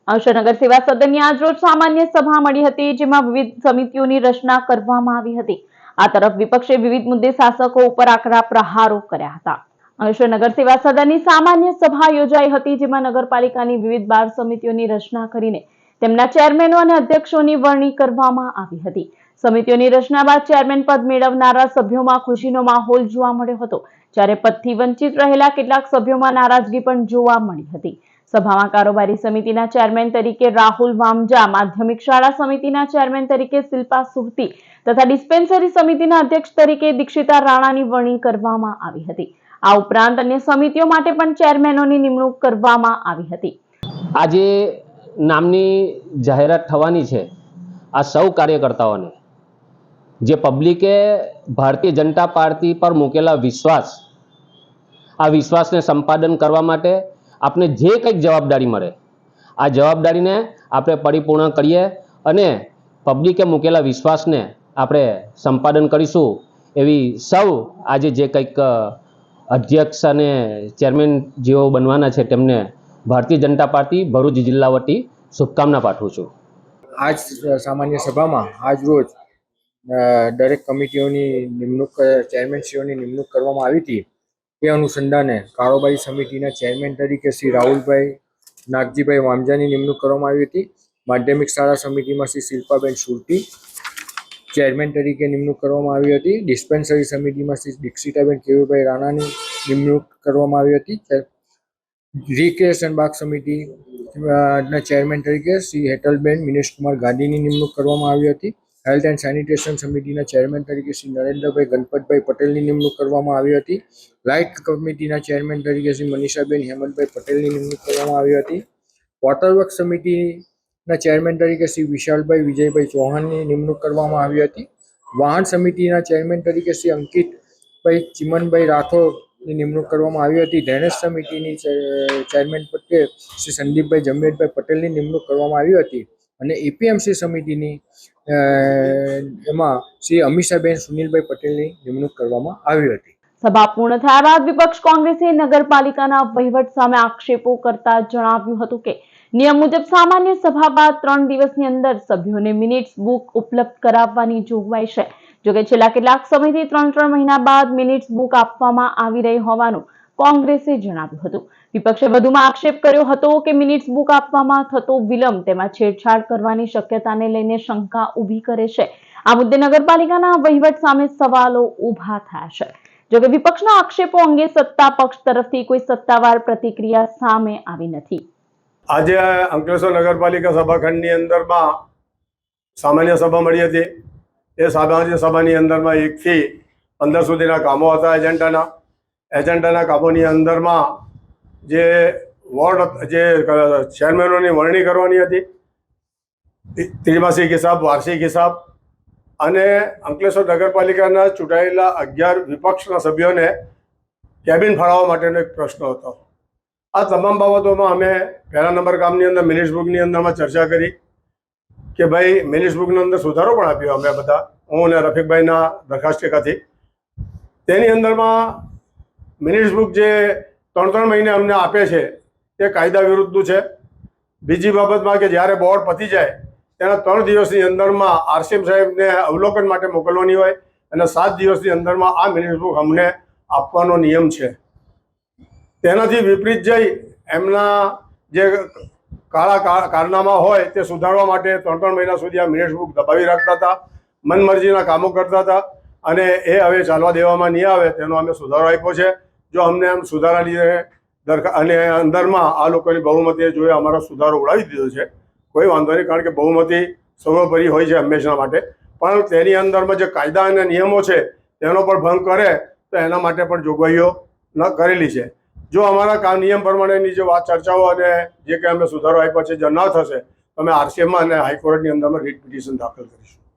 અંશનગર સેવા સદનની આજરોજ સામાન્ય સભા મળી હતી, જેમાં વિવિધ સમિતિઓની રચના કરવામાં આવી હતી। આ તરફ વિપક્ષે વિવિધ મુદ્દે શાસકો ઉપર આકરા પ્રહારો કર્યા હતા। અંશનગર સેવા સદનની સામાન્ય સભા યોજાઈ હતી, જેમાં નગરપાલિકાની વિવિધ 12 સમિતિઓની રચના કરીને તેમના ચેરમેનો અને અધ્યક્ષોની વરણી કરવામાં આવી હતી। સમિતિઓની રચના બાદ ચેરમેન પદ મેળવનારા સભ્યોમાં ખુશીનો માહોલ જોવા મળ્યો હતો, જ્યારે પદથી વંચિત રહેલા કેટલાક સભ્યોમાં નારાજગી પણ જોવા મળી હતી। સભામાં કારોબારી સમિતિના ચેરમેન તરીકે રાહુલ વામજા, માધ્યમિક શાળા સમિતિના ચેરમેન તરીકે શિલ્પા સુરતી તથા ડિસ્પેન્સરી સમિતિના અધ્યક્ષ તરીકે દીક્ષિતા રાણાની વરણી કરવામાં આવી હતી। આ ઉપરાંત અન્ય સમિતિઓ માટે પણ ચેરમેનોની નિમણૂક કરવામાં આવી હતી। આજે નામની જાહેરાત થવાની છે। આ સૌ કાર્યકર્તાઓને જે પબ્લિકે ભારતીય જનતા પાર્ટી પર મૂકેલા વિશ્વાસ, આ વિશ્વાસને સંપાદન કરવા માટે આપણે જે કંઈક જવાબદારી મળે, આ જવાબદારીને આપણે પરિપૂર્ણ કરીએ અને પબ્લિકે મૂકેલા વિશ્વાસને આપણે સંપાદન કરીશું એવી સૌ આજે જે કંઈક અધ્યક્ષ અને ચેરમેન જેઓ બનવાના છે તેમને ભારતીય જનતા પાર્ટી ભરૂચ જિલ્લા વતી શુભકામના પાઠવું છું। આજ સામાન્ય સભામાં આજ રોજ દરેક કમિટીઓની નિમણૂક, ચેરમેનશ્રીઓની નિમણૂક કરવામાં આવી હતી। એ અનુસંધાને કારોબારી સમિતિના ચેરમેન તરીકે શ્રી રાહુલભાઈ નાગજીભાઈ વામજાની નિમણૂક કરવામાં આવી હતી। માધ્યમિક શાળા સમિતિમાં શ્રી શિલ્પાબેન સુરતી ચેરમેન તરીકે નિમણૂક કરવામાં આવી હતી। ડિસ્પેન્સરી સમિતિમાં શ્રી દીક્ષિતાબેન કેવુભાઈ રાણાની નિમણૂક કરવામાં આવી હતી। રિક્રિએશન બાગ સમિતિના ચેરમેન તરીકે શ્રી હેટલબેન મિનેશકુમાર ગાંધીની નિમણૂક કરવામાં આવી હતી। હેલ્થ એન્ડ સેનિટેશન સમિતિના ચેરમેન તરીકે શ્રી નરેન્દ્રભાઈ ગણપતભાઈ પટેલની નિમણૂક કરવામાં આવી હતી। લાઇટ કમિટીના ચેરમેન તરીકે શ્રી મનીષાબેન હેમંતભાઈ પટેલની નિમણૂક કરવામાં આવી હતી। વોટરવર્ક સમિતિના ચેરમેન તરીકે શ્રી વિશાલભાઈ વિજયભાઈ ચૌહાણની નિમણૂક કરવામાં આવી હતી। વાહન સમિતિના ચેરમેન તરીકે શ્રી અંકિતભાઈ ચિમનભાઈ રાઠોડની નિમણૂક કરવામાં આવી હતી। ડ્રેનેજ સમિતિની ચેરમેન પદે શ્રી સંદીપભાઈ જમવેદભાઈ પટેલની નિમણૂક કરવામાં આવી હતી અને એપીએમસી સમિતિની એમાં શ્રી અમીષાબેન સુનિલભાઈ પટેલની નિમણૂક કરવામાં આવી હતી। સભા પૂર્ણ થયા બાદ વિપક્ષ કોંગ્રેસે નગરપાલિકાના વહીવટ સામે આક્ષેપો કરતા જણાવ્યું હતું કે નિયમ મુજબ સામાન્ય સભા બાદ 3 દિવસની અંદર સભ્યોને મિનિટ્સ બુક ઉપલબ્ધ કરાવવાની જોગવાઈ છે। જોકે છેલ્લા કેટલાક સમયથી 3 મહિના બાદ મિનિટ્સ બુક આપવામાં આવી રહી હોવાનું કોંગ્રેસે જણાવ્યું હતું। વિપક્ષે વધુમાં આક્ષેપ કર્યો હતો કે મિનિટ્સ બુક આપવામાં થતો વિલંબ તેમાં છેડછાડ કરવાની શક્યતાને લઈને શંકા ઊભી કરે છે। આ મુદ્દે નગરપાલિકાના વહીવટ સામે સવાલો ઊભા થયા છે। જોકે વિપક્ષના આક્ષેપો અંગે સત્તા પક્ષ તરફથી કોઈ સત્તાવાર પ્રતિક્રિયા સામે આવી નથી। આજે અંકલેશ્વર નગરપાલિકા સભાખંડની અંદરમાં સામાન્ય સભા મળી હતી। એ સામાન્ય સભાની અંદરમાં 1 થી 15 સુધીના કામો હતા। એજન્ડાના કામોની અંદરમાં જે વોર્ડ જે ચેરમેનોની વરણી કરવાની હતી, ત્રિમાસિક હિસાબ, વાર્ષિક હિસાબ અને અંકલેશ્વર નગરપાલિકાના ચૂંટાયેલા 11 વિપક્ષના સભ્યોને કેબિન ફાળવવા માટેનો એક પ્રશ્ન હતો। આ તમામ બાબતોમાં અમે પહેલા નંબર કામની અંદર મિનિટ્સ બુકની અંદરમાં ચર્ચા કરી કે ભાઈ મિનિટ્સ બુકની અંદર સુધારો પણ આપ્યો અમે બધા, હું અને રફીકભાઈના દરખાસ્ત ટેકાથી। તેની અંદરમાં મિનિટ્સ બુક જે 3 મહિને અમને આપે છે તે કાયદા વિરુદ્ધનું છે। બીજી બાબતમાં કે જ્યારે બોર્ડ પતી જાય તેના 3 દિવસની અંદરમાં આરસીએમ સાહેબને અવલોકન માટે મોકલવાની હોય અને 7 દિવસની અંદરમાં આ મિનિટ્સ બુક અમને આપવાનો નિયમ છે। તેનાથી વિપરીત જઈ એમના જે કાળા કારનામા હોય તે સુધારવા માટે 3 મહિના સુધી આ મિનિટ્સ બુક દબાવી રાખતા હતા, મનમરજીના કામો કરતા હતા અને એ હવે ચાલવા દેવામાં નહીં આવે તેનો અમે સુધારો આપ્યો છે। જો અમને એમ સુધારાની અને અંદરમાં આ લોકોની બહુમતીએ જોઈએ અમારો સુધારો ઉડાવી દીધો છે, કોઈ વાંધો નહીં, કારણ કે બહુમતી સર્વોપરી હોય છે હંમેશા માટે, પણ તેની અંદરમાં જે કાયદા અને નિયમો છે તેનો પણ ભંગ કરે તો એના માટે પણ જોગવાઈઓ ન કરેલી છે। જો અમારા નિયમ પ્રમાણેની જે વાત ચર્ચાઓ અને જે કંઈ અમે સુધારો આપ્યો છે જો ન થશે તો અમે આરસીએમમાં અને હાઈકોર્ટની અંદરમાં રીટ પિટિશન દાખલ કરીશું।